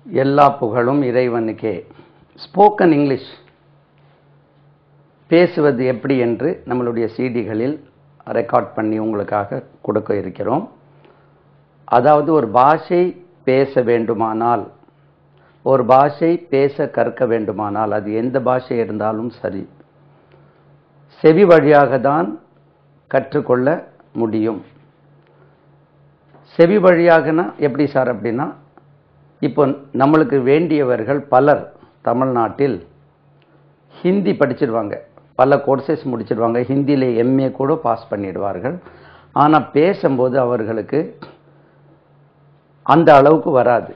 எல்லா புகழும் இறைவனுக்கே. ஸ்போக்கன் இங்கிலீஷ் பேசுவது எப்படி என்று நம்மளுடைய சிடிகளில் ரெக்கார்ட் பண்ணி உங்களுக்காக கொடுக்க இருக்கிறோம். அதாவது ஒரு பாஷை பேச வேண்டுமானால், ஒரு பாஷை பேச கற்க வேண்டுமானால், அது எந்த பாஷை இருந்தாலும் சரி, செவி வழியாக தான் கற்றுக்கொள்ள முடியும். செவி வழியாகனா எப்படி சார் அப்படின்னா, இப்போ நம்மளுக்கு வேண்டியவர்கள் பலர் தமிழ்நாட்டில் ஹிந்தி படிச்சிடுவாங்க, பல கோர்சஸ் முடிச்சிடுவாங்க, ஹிந்தியில் எம்ஏ கூட பாஸ் பண்ணிடுவார்கள். ஆனால் பேசும்போது அவர்களுக்கு அந்த அளவுக்கு வராது.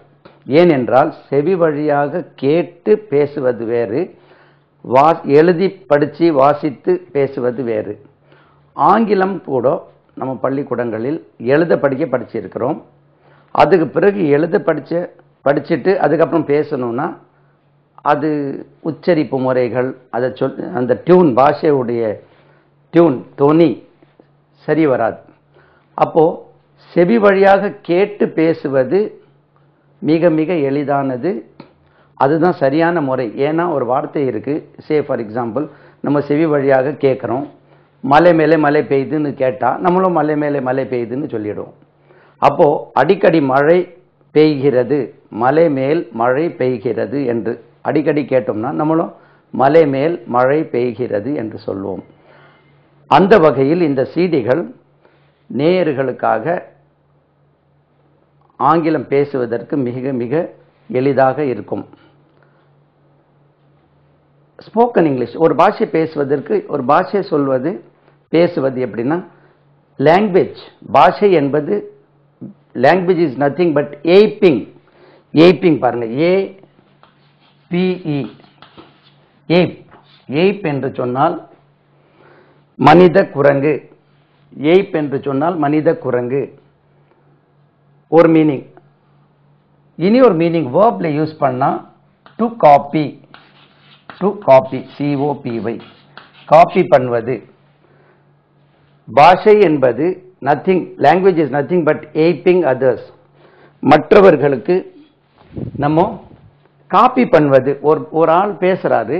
ஏனென்றால் செவி வழியாக கேட்டு பேசுவது வேறு, எழுதி படித்து வாசித்து பேசுவது வேறு. ஆங்கிலம் கூட நம்ம பள்ளிக்கூடங்களில் எழுத படிக்க படிச்சிருக்கிறோம். அதுக்கு பிறகு எழுத படிச்சுட்டு அதுக்கப்புறம் பேசணும்னா அது உச்சரிப்பு முறைகள், அதை அந்த டியூன், பாஷையுடைய டியூன், தொனி சரி வராது. அப்போது செவி வழியாக கேட்டு பேசுவது மிக மிக எளிதானது, அதுதான் சரியான முறை. ஏன்னா ஒரு வார்த்தை இருக்குது, சே ஃபார் எக்ஸாம்பிள், நம்ம செவி வழியாக கேட்குறோம், மலை மேலே மழை பெய்யுதுன்னு கேட்டால் நம்மளும் மலை மேலே மழை பெய்யுதுன்னு சொல்லிடுவோம். அப்போது அடிக்கடி மழை பெய்கிறது, மலை மேல் மழை பெய்கிறது என்று அடிக்கடி கேட்டோம்னா நம்மளும் மலை மேல் மழை பெய்கிறது என்று சொல்வோம். அந்த வகையில் இந்த சிடிகள் நேயர்களுக்காக ஆங்கிலம் பேசுவதற்கு மிக மிக எளிதாக இருக்கும். ஸ்போக்கன் இங்கிலீஷ் ஒரு பாஷை பேசுவதற்கு, ஒரு பாஷை பேசுவது எப்படின்னா, லாங்குவேஜ், பாஷை என்பது லாங்குவேஜ் இஸ் நத்திங் பட் ஏய்பிங். ஏய்பிங் பாருங்க, ஏபிஇ, ஏப். ஏப் என்று சொன்னால் மனித குரங்கு, ஏப் என்று சொன்னால் மனித குரங்கு, ஒரு மீனிங். இனி ஒரு மீனிங் வேர்ப்ல யூஸ் பண்ணா to copy, to copy, COPY, copy பண்ணுவது. பாஷை என்பது nothing, language is nothing but aping others, மற்றவர்களுக்கு நம்ம காப்பி பண்ணுவது. ஒரு ஆள் பேசுறாரு,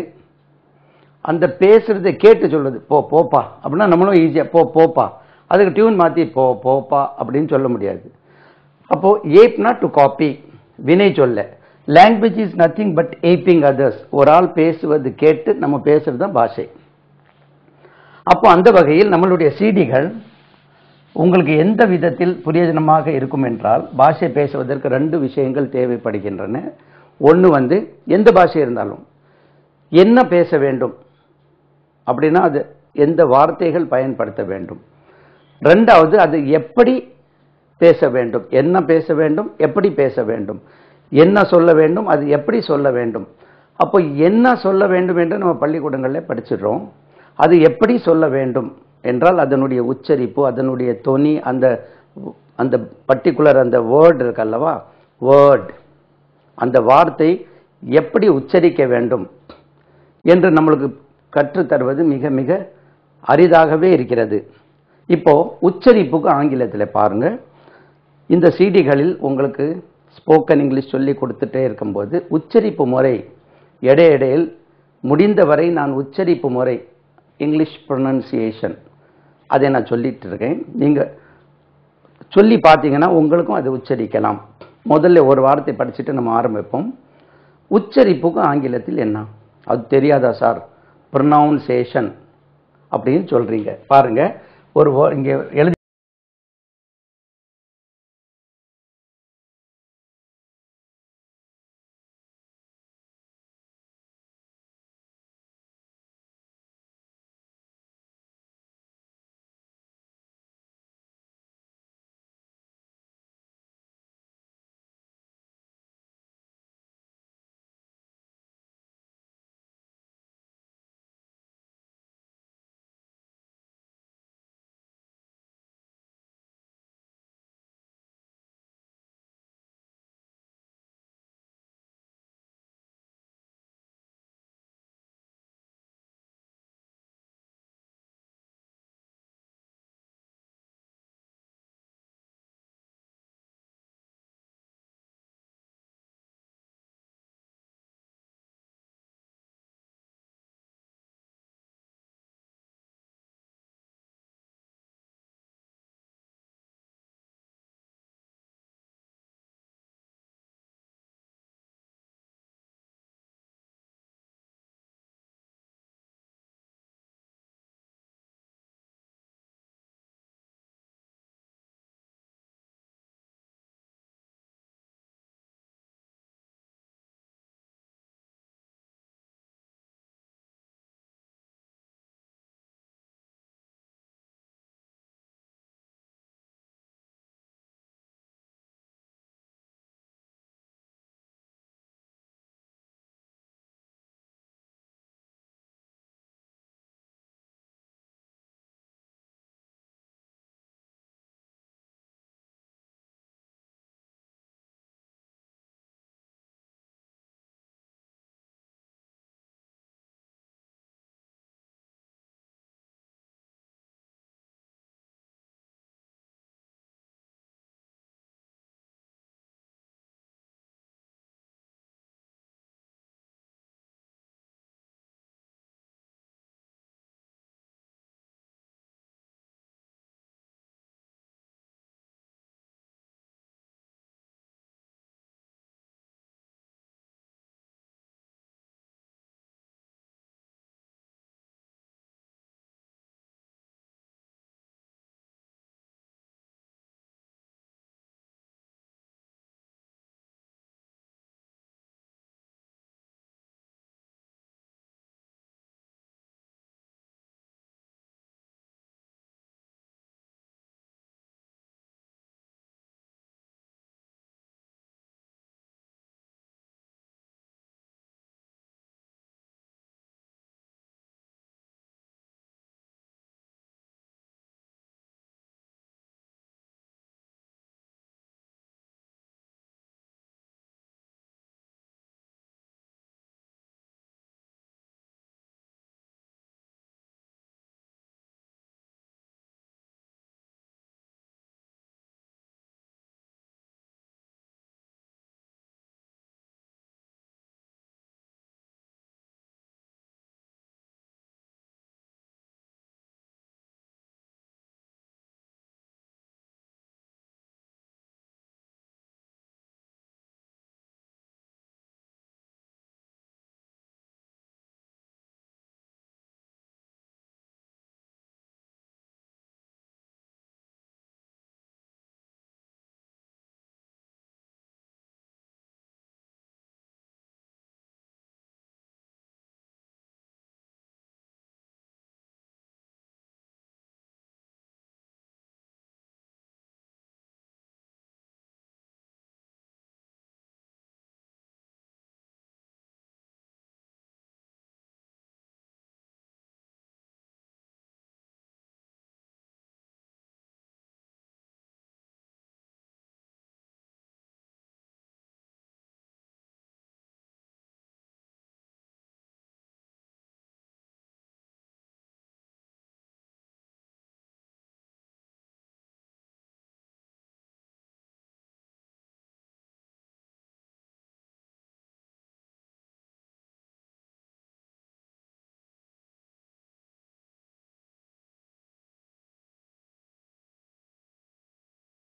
அந்த பேசுறதை கேட்டு சொல்வது போப்பா அப்படின்னா நம்மளும் ஈஸியா போப்பா, அதுக்கு டியூன் மாற்றி போப்பா அப்படின்னு சொல்ல முடியாது. அப்போ ஏப்னா டு காப்பி, வினை சொல்ல. Language is nothing but aping others, ஒரு ஆள் பேசுவது கேட்டு நம்ம பேசுறது தான் பாஷை. அப்போ அந்த வகையில் நம்மளுடைய சிடிகள் உங்களுக்கு எந்த விதத்தில் பிரயோஜனமாக இருக்கும் என்றால், பாஷை பேசுவதற்கு 2 விஷயங்கள் தேவைப்படுகின்றன. ஒன்று எந்த பாஷை இருந்தாலும் என்ன பேச வேண்டும் அப்படின்னா அது எந்த வார்த்தைகள் பயன்படுத்த வேண்டும். 2வது அது எப்படி பேச வேண்டும், என்ன பேச வேண்டும், எப்படி பேச வேண்டும், என்ன சொல்ல வேண்டும், அது எப்படி சொல்ல வேண்டும். அப்போ என்ன சொல்ல வேண்டும் என்று நம்ம பள்ளிக்கூடங்களில் படிச்சிடுறோம். அது எப்படி சொல்ல வேண்டும் என்றால் அதனுடைய உச்சரிப்பு, அதனுடைய தொனி, அந்த பர்டிகுலர் அந்த வேர்டு இருக்கல்லவா, வேர்ட், அந்த வார்த்தை எப்படி உச்சரிக்க வேண்டும் என்று நம்மளுக்கு கற்றுத்தருவது மிக மிக அரிதாகவே இருக்கிறது. இப்போ உச்சரிப்புக்கு ஆங்கிலத்தில் பாருங்க, இந்த சிடிகளில் உங்களுக்கு ஸ்போக்கன் இங்கிலீஷ் சொல்லி கொடுத்துட்டே இருக்கும்போது உச்சரிப்பு முறை இடையிடையில் முடிந்தவரை நான் உச்சரிப்பு முறை, இங்கிலீஷ் ப்ரொனன்சியேஷன், அதை நான் சொல்லிட்டு இருக்கேன். நீங்கள் சொல்லி பார்த்தீங்கன்னா உங்களுக்கும் அதை உச்சரிக்கலாம். முதல்ல ஒரு வார்த்தை படிச்சுட்டு நம்ம ஆரம்பிப்போம். உச்சரிப்புக்கு ஆங்கிலத்தில் என்ன, அது தெரியாதா சார்? ப்ரொனவுன்சேஷன் அப்படின்னு சொல்றீங்க. பாருங்க, இங்கே எழுதி